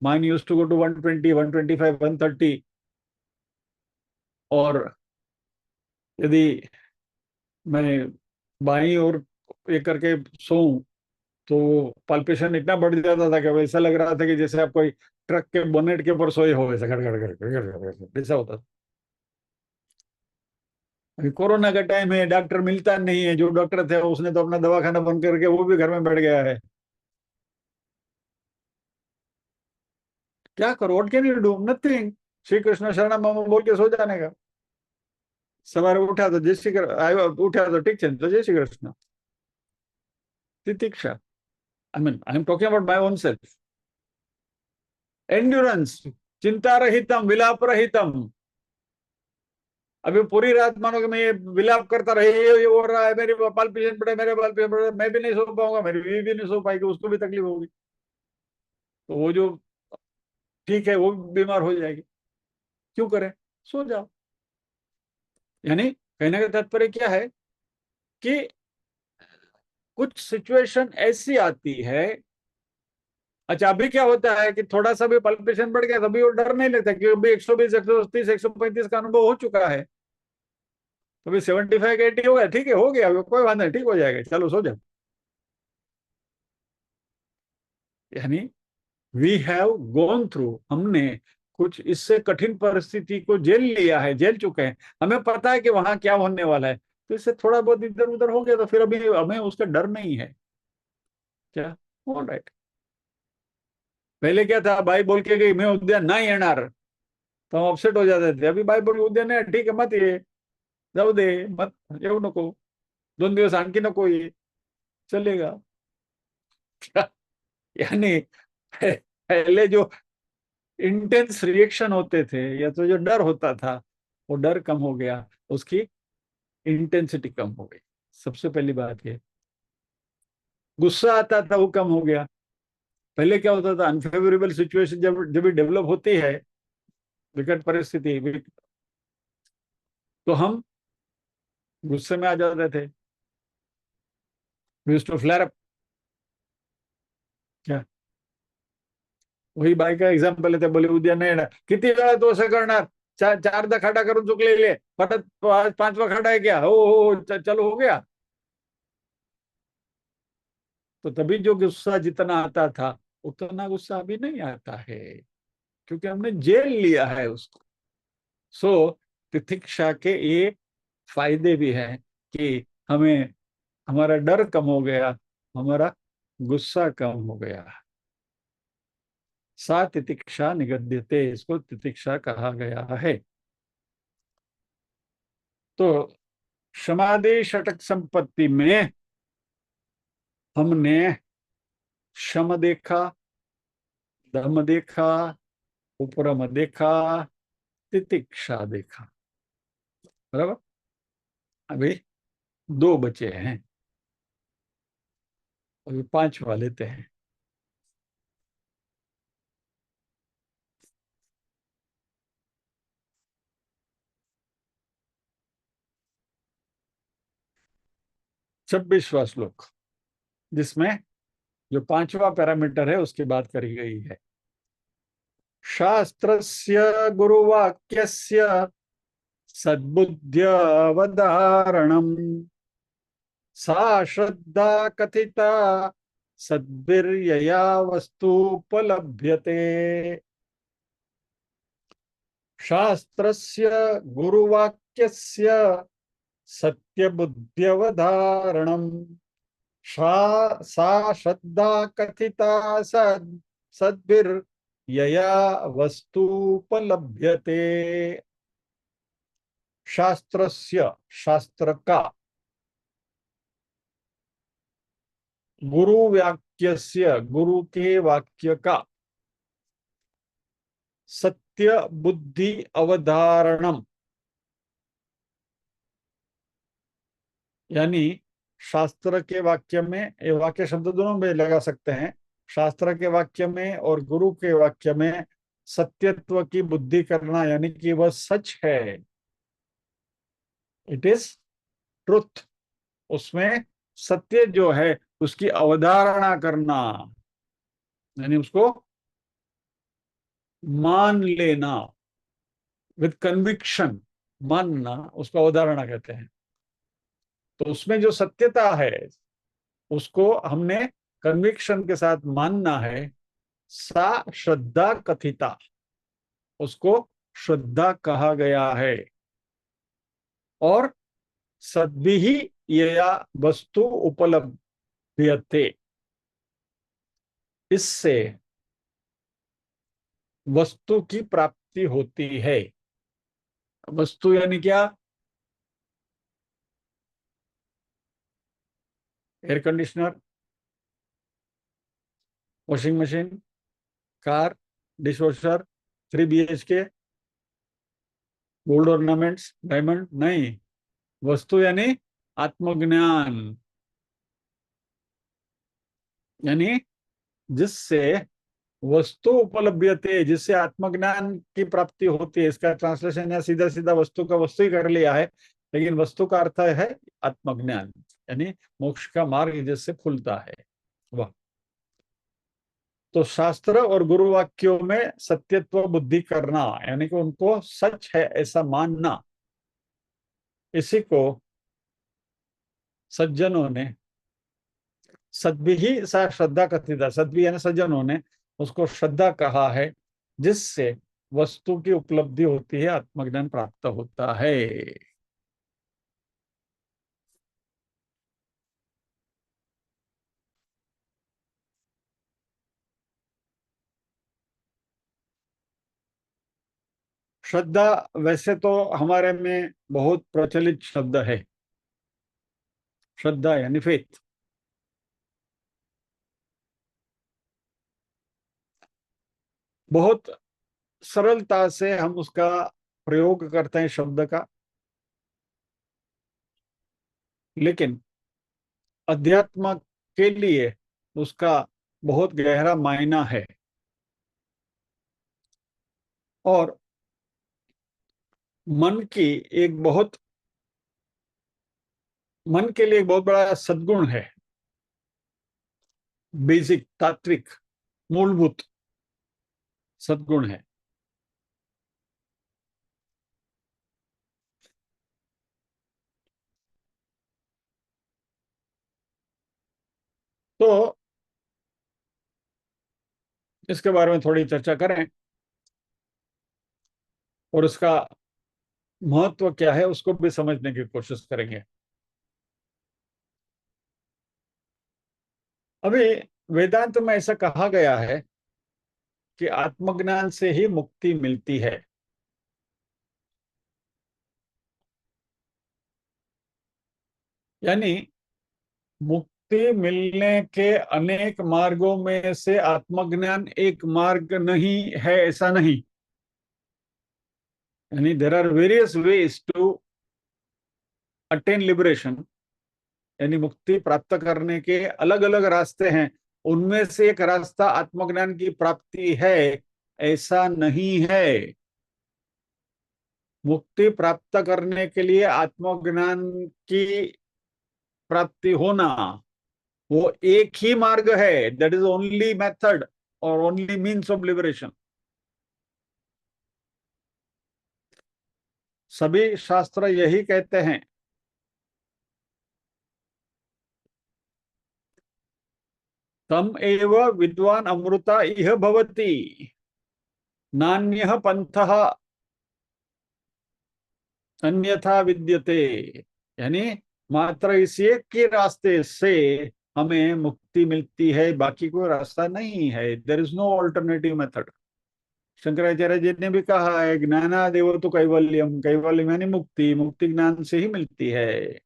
Mine use to go to 120, 125, 130। और यदि मैं बाई और ये करके सोऊं तो पल्पेशन इतना बढ़ जाता था कि ऐसा लग रहा था कि जैसे आप कोई ट्रक के बोनेट के ऊपर सोए हो, ऐसा गड़ गड़ गड़ गड़ गड़ गड़ गड़ ऐसा होता था। अभी कोरोना का टाइम है, डॉक्टर मिलता नहीं है। जो डॉक्टर थे उसने तो अपना दवाखाना बंद करके वो भी घर में बैठ गया है। क्या करो, what can you do, nothing. Shri Krishna शरणम मम बोल के सो जाने का। सवारे उठा तो जय श्री कृष्ण, उठा तो ठीक है तो जय श्री कृष्ण। तितिक्षा, I am talking about my own self. Endurance, चिंता रहितम विलाप रहितम। अभी पूरी रात मानो कि मैं ये विलाप करता रहे, ये हो रहा है, मेरे बाल पीछे पड़े, मेरे बाल पीछे पड़े, मैं भी नहीं सो पाऊंगा, मेरी बीवी भी नहीं सो पाएगी, उसको भी तकलीफ होगी। तो वो जो ठीक है वो बीमार हो जाएगी। क्यों करें, सो जाओ। यानी कहने का तात्पर्य क्या है कि कुछ सिचुएशन ऐसी आती है। अच्छा, अभी क्या होता है कि थोड़ा सा भी पल्पेशन बढ़ गया तभी वो डर नहीं लगता, क्योंकि अभी 120, 130, 135 का अनुभव हो चुका है। तो अभी 75, 80 हो गया, ठीक है, हो गया, कोई बात नहीं, ठीक हो जाएगा, चलो सो जाओ। यानी वी हैव गॉन थ्रू, हमने कुछ इससे कठिन परिस्थिति को झेल लिया है, झेल चुके हैं। हमें पता है कि वहां क्या होने वाला है, तो इससे थोड़ा बहुत इधर उधर हो गया तो फिर अभी हमें उसका डर नहीं है। क्या, ऑल राइट। पहले क्या था, बाई बोल के गई मैं उद्या नाही येणार, तो हम अपसेट हो जाते थे। अभी बाई बोल उद्या नाही, ठीक आहे मत ये, जाऊ दे, मत येऊ नको, 2 दिवस आणखी नको ये, चलेगा। यानी पहले जो इंटेंस रिएक्शन होते थे या तो जो डर होता था वो डर कम हो गया, उसकी इंटेंसिटी कम हो गई। सबसे पहली बात ये, गुस्सा आता था वो कम हो गया। पहले क्या होता था, अनफेवरेबल सिचुएशन जब जब डेवलप होती है, विकट परिस्थिति, तो हम गुस्से में आ जाते थे, we used to flare up. क्या, वही बाई का एक्झाम्पल येते, बोले उद्या नाही येणार, किती वेळा तो असं करणार, चारदा खडा करून चुकलेले, परत पांचवा खडा है क्या, हो, चलो हो गया। तो तभी जो गुस्सा जितना आता था उतना गुस्सा अभी नहीं आता है, क्योंकि हमने जेल लिया है उसको। सो तितिक्षा के ये फायदे भी हैं कि हमें, हमारा डर कम हो गया, हमारा गुस्सा कम हो गया। सा तितिक्षा निगद्यते, इसको तितिक्षा कहा गया है। तो समाधि षटक संपत्ति में हमने शम देखा, दम देखा, उपरम देखा, तितिक्षा देखा, बराबर। अभी 2 बचे हैं, अभी 5वां लेते हैं। छब्बीसवां श्लोक, जिसमें जो 5वां पैरामीटर है उसकी बात करी गई है। शास्त्रस्य गुरुवाक्यस्य सद्बुद्ध्यवधारणम् सा श्रद्धा कथिता सद्भिर्यया वस्तुपलभ्यते। शास्त्रस्य गुरुवाक्यस्य सत्यबुद्ध्यवधारणम् सा श्रद्धा कथिता सद्भिर्यया वस्तुपलभ्यते। शास्त्रस्य, शास्त्र का, गुरु वाक्यस्य, गुरु के वाक्य का सत्य बुद्धि अवधारणम, यानी शास्त्र के वाक्य में, ये वाक्य शब्द दोनों में लगा सकते हैं, शास्त्र के वाक्य में और गुरु के वाक्य में सत्यत्व की बुद्धि करना, यानी कि वह सच है, इट इज ट्रुथ, उसमें सत्य जो है उसकी अवधारणा करना, यानी उसको मान लेना, विद कन्विक्शन, मानना, उसको अवधारणा कहते हैं। तो उसमें जो सत्यता है उसको हमने कन्विक्शन के साथ मानना है, सा श्रद्धा कथिता, उसको श्रद्धा कहा गया है। और सद्भिः यया वस्तु उपलभ्यते, इससे वस्तु की प्राप्ति होती है। वस्तु यानी क्या? Air conditioner, washing machine, car, dish washer, 3 BHK, gold ornaments, diamond नहीं। वस्तु यानी आत्मज्ञान, यानी जिससे वस्तु उपलब्धते, जिससे आत्मज्ञान की प्राप्ति होती है। इसका ट्रांसलेशन या सीधा सीधा वस्तु का वस्तु ही कर लिया है, लेकिन वस्तु का अर्थ है आत्मज्ञान, यानी मोक्ष का मार्ग जिससे खुलता है वह। तो शास्त्र और गुरु वाक्यों में सत्यत्व बुद्धि करना, यानी कि उनको सच है ऐसा मानना, इसी को सज्जनों ने सद्भि ही सा श्रद्धा कथिता, सद्भि यानी सज्जनों ने उसको श्रद्धा कहा है, जिससे वस्तु की उपलब्धि होती है, आत्मज्ञान प्राप्त होता है। श्रद्धा वैसे तो हमारे में बहुत प्रचलित शब्द है, श्रद्धा यानी फेथ। बहुत सरलता से हम उसका प्रयोग करते हैं शब्द का, लेकिन अध्यात्म के लिए उसका बहुत गहरा मायना है। और मन की एक बहुत मन के लिए एक बहुत बड़ा सद्गुण है, बेसिक, तात्विक, मूलभूत सद्गुण है। तो इसके बारे में थोड़ी चर्चा करें और उसका महत्व क्या है उसको भी समझने की कोशिश करेंगे। अभी वेदांत में ऐसा कहा गया है कि आत्मज्ञान से ही मुक्ति मिलती है। यानी मुक्ति मिलने के अनेक मार्गों में से आत्मज्ञान एक मार्ग नहीं है, ऐसा नहीं। यानी there are various ways to attain liberation, यानी मुक्ति प्राप्त करने के अलग अलग रास्ते हैं, उनमें से एक रास्ता आत्मज्ञान की प्राप्ति है, ऐसा नहीं है। मुक्ति प्राप्त करने के लिए आत्मज्ञान की प्राप्ति होना वो एक ही मार्ग है, दैट इज ओनली मेथड और ओनली मीन्स ऑफ लिबरेशन। सभी शास्त्र यही कहते हैं। तम एव विद्वान अमृता इह भवति, नान्यः पंथः अन्यथा विद्यते। यानी मात्र इसी एक के रास्ते से हमें मुक्ति मिलती है, बाकी कोई रास्ता नहीं है। There is no alternative method. Shankaracharya ji ने भी कहा है, ज्ञानादेव तो कैवल्यम, कैवल्यम यानी मुक्ति, मुक्ति ज्ञान से ही मिलती है।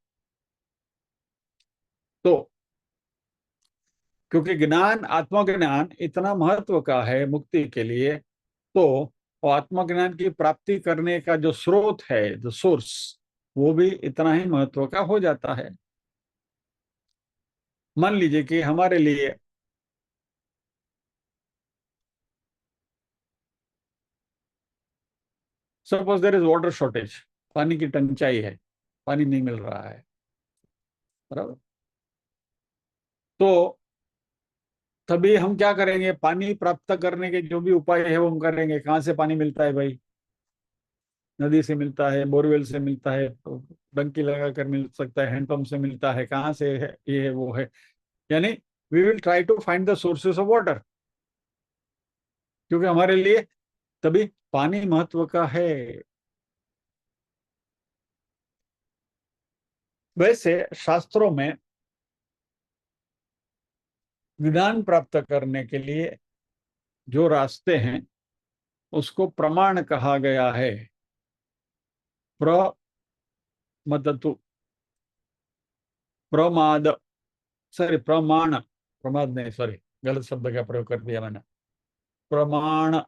तो क्योंकि ज्ञान, आत्मज्ञान इतना महत्व का है मुक्ति के लिए, तो वो आत्मज्ञान की प्राप्ति करने का जो स्रोत है, जो सोर्स, वो भी इतना ही महत्व का हो जाता है। मान लीजिए कि हमारे लिए suppose there is water shortage, पानी की टंचाई है, पानी नहीं मिल रहा है, बराबर। तो तभी हम क्या करेंगे, पानी प्राप्त करने के जो भी उपाय है वो हम करेंगे। कहाँ से पानी मिलता है भाई? नदी से मिलता है, बोरवेल से मिलता है, तो डंकी लगा कर मिल सकता है, हैंडपंप से मिलता है, कहाँ से है, ये है वो है। यानी we will try to find the sources of water, क्योंकि हमारे लिए तभी पानी महत्व का है। वैसे शास्त्रों में ज्ञान प्राप्त करने के लिए जो रास्ते हैं उसको प्रमाण कहा गया है। प्रमदतु, प्रमाद, सॉरी प्रमाण, प्रमाद नहीं, सॉरी गलत शब्द का प्रयोग कर दिया मैंने। प्रमाण,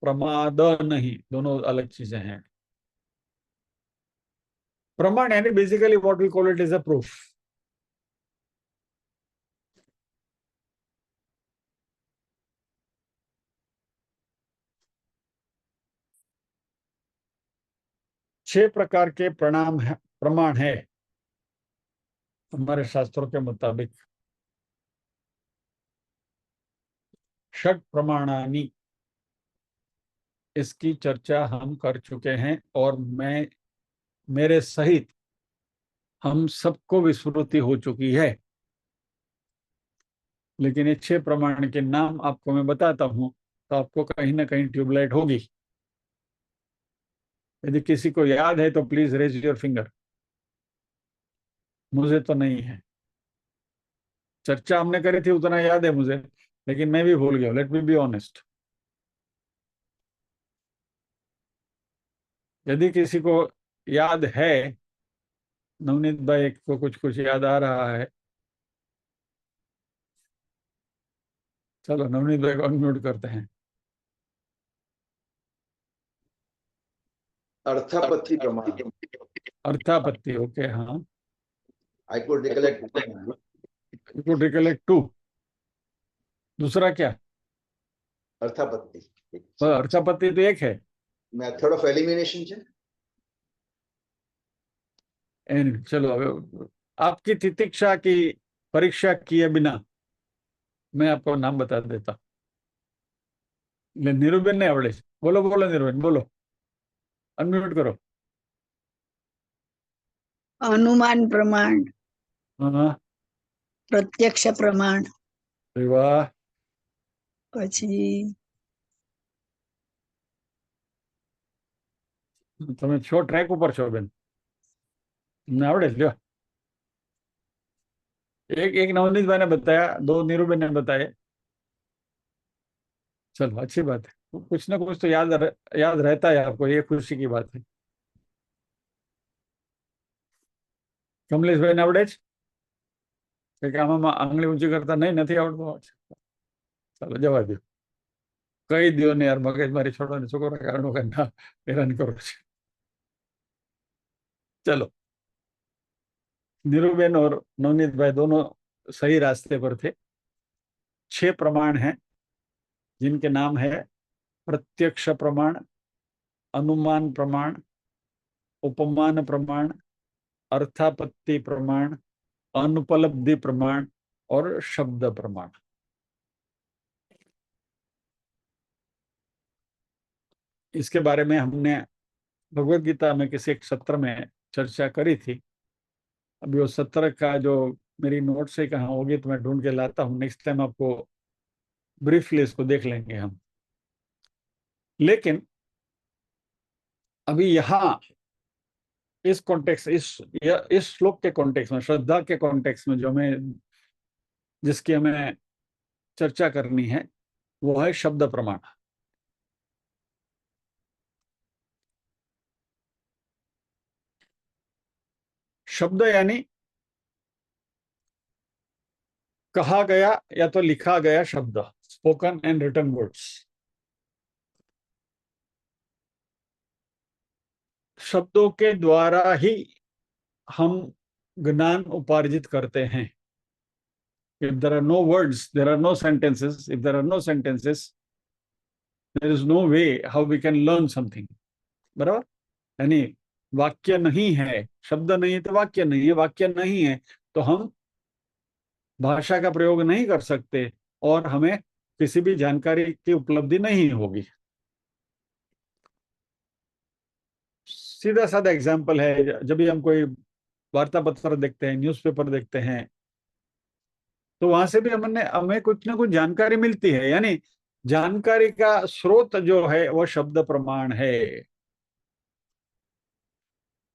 प्रमाद नहीं, दोनों अलग चीजें हैं। प्रमाण यानी basically what we call it is a proof. 6 प्रकार के प्रणाम है, प्रमाण है हमारे शास्त्रों के मुताबिक। षट प्रमाणानि, इसकी चर्चा हम कर चुके हैं, और मैं, मेरे सहित हम सबको विस्मृति हो चुकी है। लेकिन ये 6 प्रमाण के नाम आपको मैं बताता हूं, तो आपको कहीं ना कहीं ट्यूबलाइट होगी। यदि किसी को याद है तो प्लीज रेज योर फिंगर। मुझे तो नहीं है, चर्चा हमने करी थी उतना याद है मुझे, लेकिन मैं भी भूल गया, लेट मी बी ऑनेस्ट। यदि किसी को याद है, नवनीत भाई को कुछ कुछ याद आ रहा है, चलो नवनीत भाई को अनम्यूट करते हैं। अर्थापत्ति प्रमाण। अर्थापत्ति, ओके, हाँ। I could recollect. You could recollect too. दूसरा क्या? अर्थापत्ति। अर्थापत्ति तो एक है। मेथड ऑफ एलिमिनेशन है। चलो अब आपकी तितिक्षा की परीक्षा किए बिना मैं आपको नाम बता देता। निरूबेन ने आवड़े, बोलो बोलो निरूबेन, बोलो, अनम्यूट करो। अनुमान प्रमाण, हाँ, प्रत्यक्ष प्रमाण, अरे वाह, પછી તમે છો ટ્રેક ઉપર છો બેન, તમને આવડે છે? લ્યો, एक एक नवनीत भाई ने बताया, 2 नीरूबेन ने बताए। चलो अच्छी बात है, कुछ ना कुछ तो याद रहता है आपको, ये खुशी की बात है। कमलेश भाई ने आवड़े છે કે આમાં આંગળી ઊંચી કરતા નહીં, નથી આવડતું? ચાલો જવા દો, કહી દો ને યાર, મગજ મારી છોડો ને, છોકરા કારણો કે ના હેરાન કરો છે। चलो, नीरूबेन और नवनीत भाई दोनों सही रास्ते पर थे। 6 प्रमाण हैं जिनके नाम है प्रत्यक्ष प्रमाण, अनुमान प्रमाण, उपमान प्रमाण, अर्थापत्ति प्रमाण, अनुपलब्धि प्रमाण और शब्द प्रमाण। इसके बारे में हमने भगवत गीता में किसी एक सत्र में चर्चा करी थी। अभी वो सत्र का जो मेरी नोट से कहाँ होगी तो मैं ढूंढ के लाता हूँ, नेक्स्ट टाइम आपको ब्रीफली इसको देख लेंगे हम। लेकिन अभी यहाँ इस कॉन्टेक्स्ट, इस श्लोक के कॉन्टेक्स्ट में, श्रद्धा के कॉन्टेक्स्ट में, जो हमें, जिसकी हमें चर्चा करनी है, वो है शब्द प्रमाण। शब्द यानी कहा गया या तो लिखा गया शब्द, स्पोकन एंड रिटन वर्ड्स। शब्दों के द्वारा ही हम ज्ञान उपार्जित करते हैं। If there are no words, there are no sentences. If there are no sentences, there is no way how we can learn something. बराबर? यानी वाक्य नहीं है, शब्द नहीं है तो वाक्य नहीं है, वाक्य नहीं है तो हम भाषा का प्रयोग नहीं कर सकते और हमें किसी भी जानकारी की उपलब्धि नहीं होगी। सीधा साधा एग्जाम्पल है, जब भी हम कोई वार्ता पत्र देखते हैं, न्यूज़पेपर देखते हैं, तो वहां से भी हमें कुछ ना कुछ जानकारी मिलती है। यानी जानकारी का स्रोत जो है वो शब्द प्रमाण है।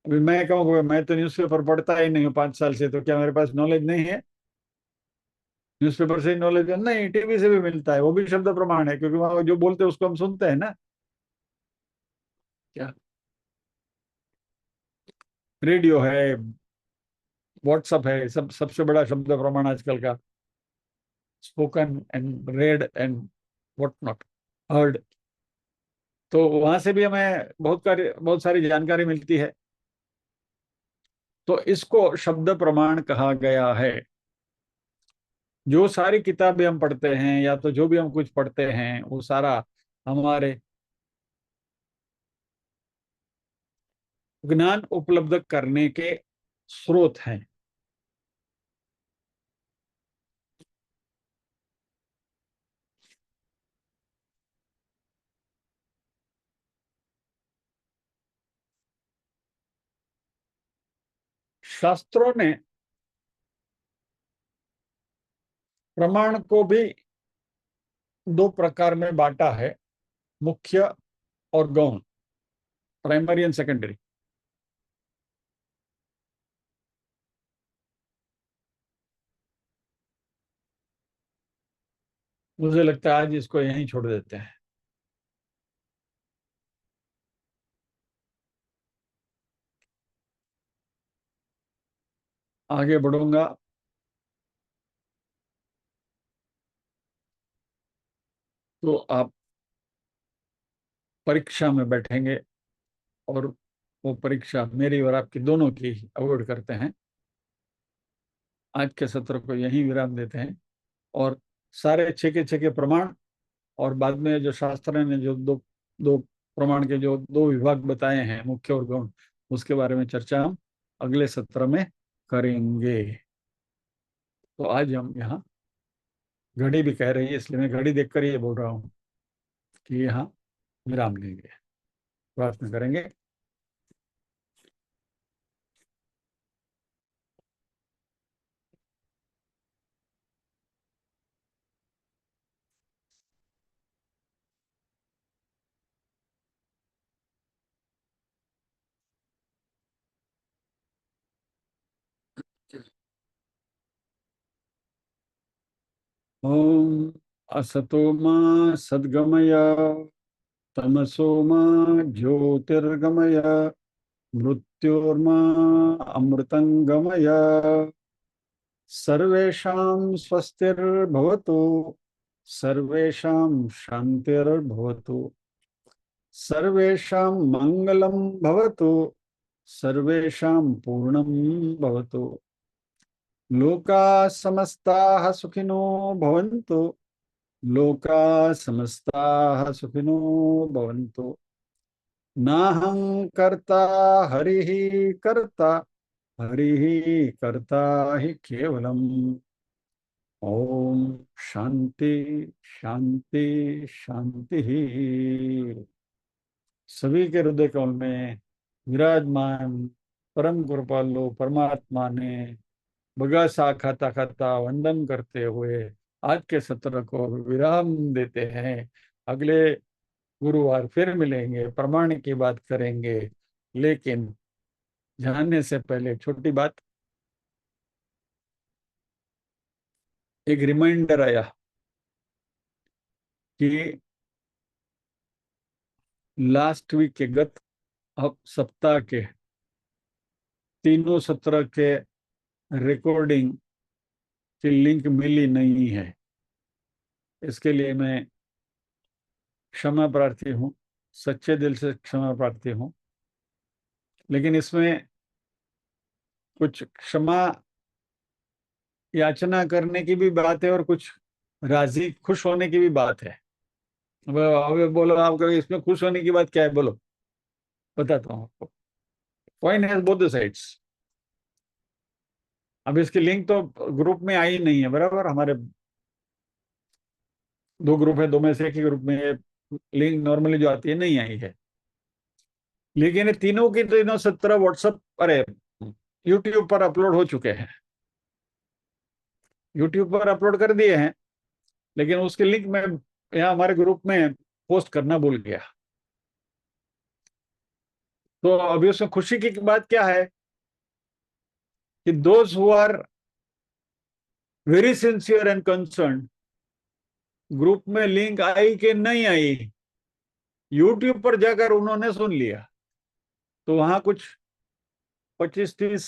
अभी मैं कहूँ मैं तो न्यूज़पेपर पढ़ता ही नहीं हूँ 5 साल से, तो क्या मेरे पास नॉलेज नहीं है? न्यूज़पेपर से ही नॉलेज है? नहीं, टीवी से भी मिलता है, वो भी शब्द प्रमाण है, क्योंकि वहां जो बोलते हैं उसको हम सुनते हैं ना। क्या रेडियो है, व्हाट्सअप है, सबसे बड़ा शब्द प्रमाण आजकल का, spoken and red and what not, heard. तो वहां से भी हमें बहुत सारी जानकारी मिलती है। तो इसको शब्द प्रमाण कहा गया है। जो सारी किताबें हम पढ़ते हैं या तो जो भी हम कुछ पढ़ते हैं वो सारा हमारे ज्ञान उपलब्ध करने के स्रोत हैं। शास्त्रों ने प्रमाण को भी 2 प्रकार में बांटा है, मुख्य और गौण, प्राइमरी एंड सेकेंडरी। मुझे लगता है आज इसको यहीं छोड़ देते हैं। आगे बढ़ूंगा तो आप परीक्षा में बैठेंगे और वो परीक्षा मेरी और आपकी दोनों की अवॉइड करते हैं। आज के सत्र को यहीं विराम देते हैं और सारे छः के प्रमाण और बाद में जो शास्त्र ने जो दो दो प्रमाण के जो 2 विभाग बताए हैं, मुख्य और गौण, उसके बारे में चर्चा हम अगले सत्र में करेंगे। तो आज हम यहाँ, घड़ी भी कह रही है इसलिए मैं घड़ी देखकर ये बोल रहा हूँ कि यहाँ विराम लेंगे, प्रार्थना करेंगे। ओम असतो मा सद्गमय, तमसो मा ज्योतिर्गमय, मृत्योर्मा अमृतंगमय। सर्वेषां स्वस्तिर्भवतु, सर्वेषां शान्तिर्भवतु, सर्वेषां मङ्गलं भवतु, सर्वेषां पूर्णं भवतु। लोकाः समस्ताः सुखिनो भवन्तु, लोकाः समस्ताः सुखिनो भवन्तु। नाहं कर्ता हरिः कर्ता, हरिः कर्ता हि केवलम्। ओम शांति शांति शांति। सभी के हृदय कमल में विराजमान परम कृपालु परमात्मा ने बगासा खाता खाता वंदन करते हुए आज के सत्र को विराम देते हैं। अगले गुरुवार फिर मिलेंगे, प्रमाण की बात करेंगे। लेकिन जानने से पहले छोटी बात, एक रिमाइंडर आया कि लास्ट वीक के गत सप्ताह के तीनों सत्र के रिकॉर्डिंग की लिंक मिली नहीं है। इसके लिए मैं क्षमा प्रार्थी हूँ, सच्चे दिल से क्षमा प्रार्थी हूँ। लेकिन इसमें कुछ क्षमा याचना करने की भी बात है और कुछ राजी खुश होने की भी बात है। अब बोलो आपको इसमें खुश होने की बात क्या है, बोलो, बताता हूँ आपको। Coin has both the sides. अब इसकी लिंक तो ग्रुप में आई नहीं है, बराबर। हमारे 2 ग्रुप है, 2 में से एक ही ग्रुप में ये लिंक नॉर्मली जो आती है नहीं आई है। लेकिन ये तीनों की तीनों 17 व्हाट्सएप, अरे यूट्यूब पर अपलोड हो चुके हैं। यूट्यूब पर अपलोड कर दिए हैं, लेकिन उसके लिंक मैं यहाँ हमारे ग्रुप में पोस्ट करना भूल गया। तो अभी उसमें खुशी की बात क्या है कि those who are very sincere and concern, group में लिंक आई कि नहीं आई, यूट्यूब पर जाकर उन्होंने सुन लिया। तो वहां कुछ 25-30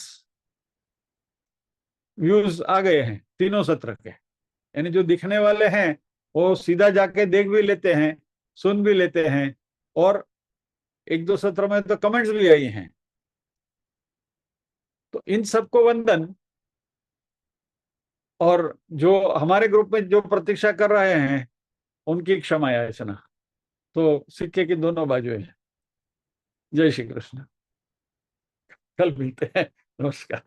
व्यूज आ गए हैं तीनों सत्र के। यानी जो दिखने वाले हैं वो सीधा जाके देख भी लेते हैं, सुन भी लेते हैं, और 1-2 सत्र में तो कमेंट्स भी आई हैं। तो इन सबको वंदन। और जो हमारे ग्रुप में जो प्रतीक्षा कर रहे हैं उनकी क्षमा याचना। तो सिक्के की दोनों बाजुएं हैं। जय श्री कृष्ण। कल मिलते हैं। नमस्कार।